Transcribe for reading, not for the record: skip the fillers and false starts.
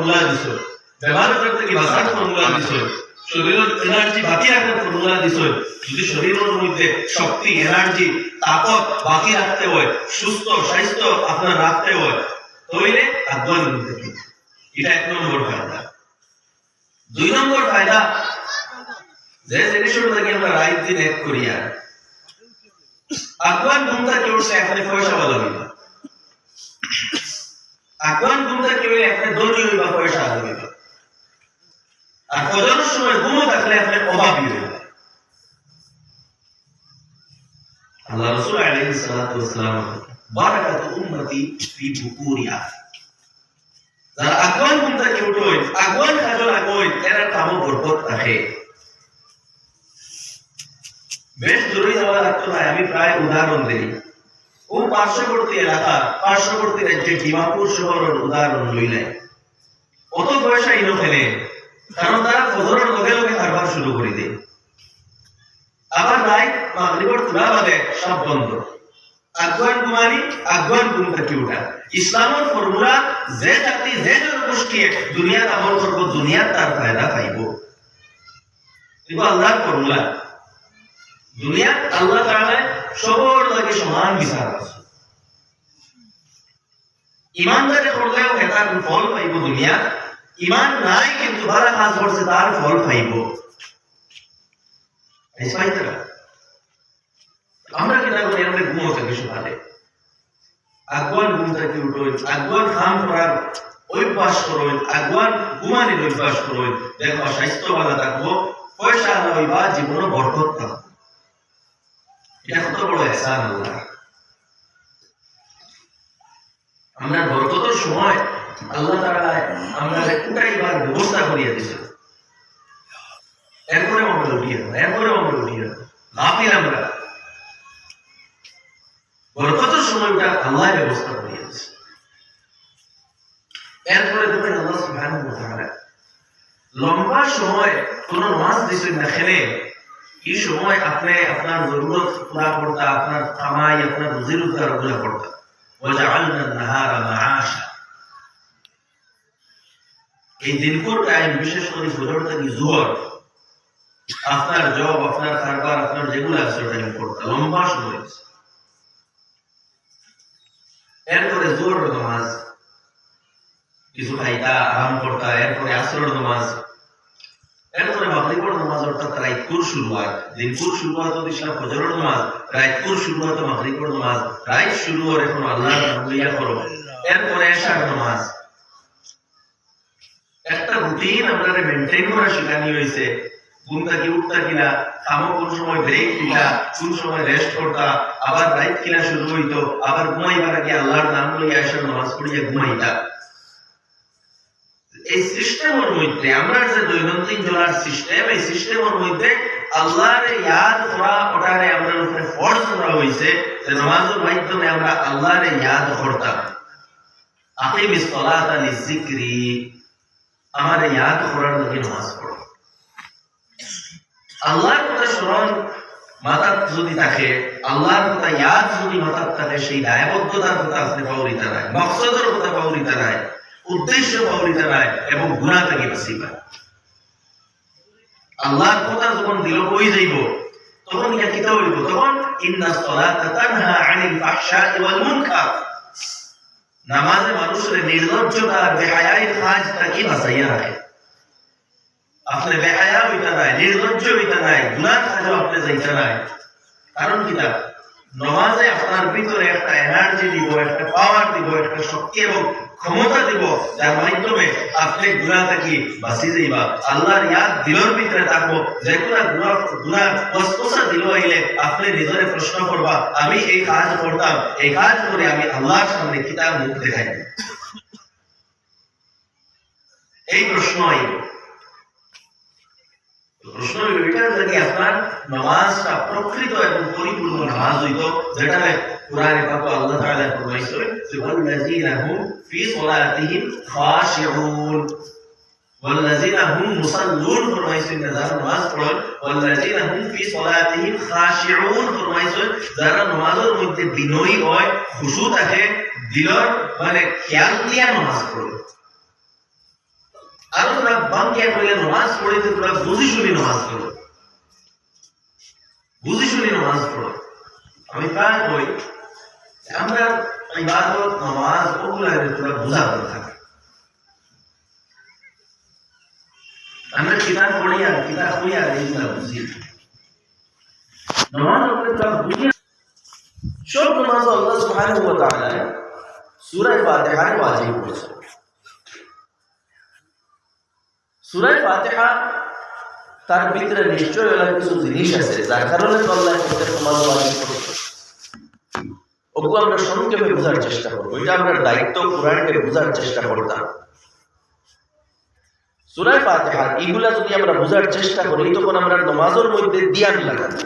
Formula দিছো, ব্যবহার করতে কি বাসার ফর্মুলা দিছো, শরীরের এনার্জি বাকি রাখার ফর্মুলা দিছো। যদি শরীরের মধ্যে শক্তি, এনার্জি, তাকত বাকি রাখতে হয়, সুস্থ স্বাস্থ্য আপনার রাখতে হয়, তাহলে আগুন নিতে হবে। এটা 1 নম্বর ফায়দা। 2 নম্বর ফায়দা, যে জিনিসটা থেকে আমরা রাইট দিন এক করিয়া আগুন ঘুমটা কেউ আপনি পয়সা ভালো হইবা, আগুন ঘুমটা কেউ আপনি ধনী হইবা, পয়সা ভালো হইবা। আর ফজরের সময় ঘুমো থাকলে আপনি অভাবী হইবা। আল্লাহ রাসূল আলাইহিস সালাতু ওয়াস সালাম বারাকাতু উম্মতি ফি বুকুরিহা, যারা আগুন ঘুমটা কেউ উঠোয়, আগুন খাজল আগুন, এরা কামো বরকত থাকে। বেশ দূরে যাওয়া লাগতো না, আমি প্রায় উদাহরণ দিই। ও পার্শ্ববর্তী এলাকা, পার্শ্ববর্তী রাজ্যে ডিমাপুর শহরের উদাহরণ লইলেন। অত পয়সা ইনো ফেলে, কারণ তারা ফজরের লগে লগে কারবার শুরু করে দেয়। আবার রাত মাগরিবের তুলা বাদে সব বন্ধ, আগুন ঘুমানি, আগুন ঘুম থেকে উঠা। ইসলামের ফর্মুলা, যে জাতি যে জনগোষ্ঠী দুনিয়ার আমল করব, দুনিয়ার তার ফায়দা পাইব। এগুলো আল্লাহর ফর্মুলা। দুনিয়া আল্লাহ তাআলা সবার লাগে সমান বিচার আছে। ইমানদারে করলেও এটার ফল পাইব দুনিয়া, ইমান নাই কিন্তু ভালো কাজ করছে তার ফল পাইব। আমরা কিনা করি, আমরা ঘুমো থাকি সকালে, আগুন ঘুম থেকে উঠো, আগুন খাম করার অভ্যাস করো, আগুন ঘুমানির অভ্যাস করো, দেখো স্বাস্থ্য ভালো থাকবো, পয়সা না হইবা, জীবনে বরকত থাকবো। এটা কত বড় ইহসান আল্লাহ। আমরা বরকতের সময় আল্লাহ তাআলা আমরা উঠাইবার ব্যবস্থা করিয়ে দিয়েছে। এরপরে আমরা উঠিয়ে গাফিল আমরা বরকতের সময় ওটা আল্লাহ ব্যবস্থা করিয়ে দিয়েছে। এরপরে দেখবেন আল্লাহ সুবহানাহু ওয়া তাআলা লম্বা সময় কোন নামাজ দিছেন না খেলে, এই সময় আপনি আপনার জরুরত পুরা করতে, আপনার কামাই, আপনার রুজি রোজগার গুলো করতে। ওয়াজআলনা আন-নাহারা মাআশা, এই দিনপুর টাইম বিশেষ করে ফজর থেকে জোহর, আপনার জব, আপনার কারবার, আপনার যেগুলো আছে টাইম করতে লম্বা সময়। এরপরে জোহর নামাজ কিছু খাইতা, আরাম করতা, এরপরে আসরের নামাজ, এরপরে মাগরিবের নামাজ, অর্থাৎ রাইতকুর শুরুয়াত। দিনপুর শুরুয়াত দিছিলাম ফজরের নামাজ, রাইতকুর শুরুয়াত মাগরিবের নামাজ, রাইত শুরু হওয়ার এখন আল্লাহর নাম লইয়া করো। এরপরে এশার নামাজ। একটা রুটিন আমরা মেইনটেইন করা শেখানি হয়েছে। ঘুম থেকে উঠতা কিনা, খামো কোন সময় ব্রেক দিলা, কোন সময় রেস্ট করতা, আবার রাইত কিনা শুরু হইতো, আবার ঘুমাইবার আগে আল্লাহর নাম লইয়া এশার নামাজ পড়িয়া ঘুমাইতা। এই সিস্টেমের মধ্যে আমরা যে দৈনন্দিন চলার সিস্টেম, এই সিস্টেমের মধ্যে আল্লাহর ইয়াদ করা, ওটারে আমাদের উপরে ফরজ করা হয়েছে যে নামাজের মাধ্যমে আমরা আল্লাহর ইয়াদ করতাম। আকিমিস সালাতা লিযিকরি, আমার ইয়াদ করার জন্য নামাজ পড়ো। আল্লাহর কথা স্মরণ মাথার যদি থাকে, আল্লাহর কথা ইয়াদ যদি মাথার থাকে, সেই দায়বদ্ধতার কথা আপনি পাওরিতা নাই, মকসদের কথা পাওরিতা নাই, উদ্দেশ্য পাওরিতা নাই, এবং গুনাহ থেকে বাঁচিবা। আল্লাহর কথা যখন দিল কই যাইব, তখন ইয়া কিতা হইব, তখন ইন্নাস সালাতা তানহা আনিল ফাহশাই ওয়াল মুনকার, নামাজে মানুষের নির্লজ্জতা, বেহায়ার কাজ থেকে বাঁচাইয়া রাখে। আপনি বেহায়া হইতা নাই, নির্লজ্জ হইতা নাই, গুনাহ কাজও আপনি যাইতা নাই। কারণ কিতা, নামাজে আপনার ভিতরে একটা এনার্জি দিব, একটা পাওয়ার দিব, একটা শক্তি এবং ক্ষমতা দিব, যার মাধ্যমে আপনি গুনাহ থেকে বাঁচি যাইবা। আল্লাহর ইয়াদ দিলের ভিতরে থাকবো, যে গুনাহ ওয়াসওয়াসা দিল আইলে আপনি নিজরে প্রশ্ন করবা, আমি এই কাজ করতাম, এই কাজ করে আমি আল্লাহর সামনে কিতাব মুখ দেখাই, এই প্রশ্ন আইব। প্রশ্ন এটা যদি আপনার নামাজটা প্রকৃত এবং পরিপূর্ণ নামাজ হইতো, যেটা কুরআনে পাক আল্লাহ তাআলা ফরমাইছে যে ওয়াল্লাযীনা হুম ফি সালাতিহিম খাশিউন, ওয়াল্লাযীনা হুম মুসাল্লুন ফরমাইছে যারা নামাজ পড়ে, ওয়াল্লাযীনা হুম ফি সালাতিহিম খাশিউন ফরমাইছে যারা নামাজের মধ্যে বিনয়ী হয়, খুশু থাকে, দিলের মানে খেয়াল দিয়া নামাজ পড়ে। তখন কে কইলে নামাজ পড়িতে তোরা বুঝি শুনি নামাজ পড়ো, বুঝি শুনি নামাজ পড়ো। আমি প্রায় কই আমরা ইবাদত নামাজ ওগুলা তোরা বুঝাতে থাকি। আমরা কিতাব পড়ি আর কিতাব পড়ি আর এইগুলা বুঝি নামাজ ওগুলা তোরা বুঝি। সব নামাজ আল্লাহ সুবহানাহু ওয়া তাআলা সূরা ফাতিহা ওয়াজিব করেছে। সূরা ফাতিহা তার ভিতরে নিশ্চয় কিছু জিনিস আছে যার কারণে আল্লাহ প্রত্যেক নামাজ ওয়াজিব করেছে। ওগুলো আমরা সংক্ষেপে বোঝার চেষ্টা করবো, এটা আমরা দায়িত্ব কোরআনকে বোঝার চেষ্টা করতাম। সূরা ফাতিহা এগুলা যদি আমরা বোঝার চেষ্টা করি তখন আমরা নামাজের মধ্যে ধ্যান লাগাবো।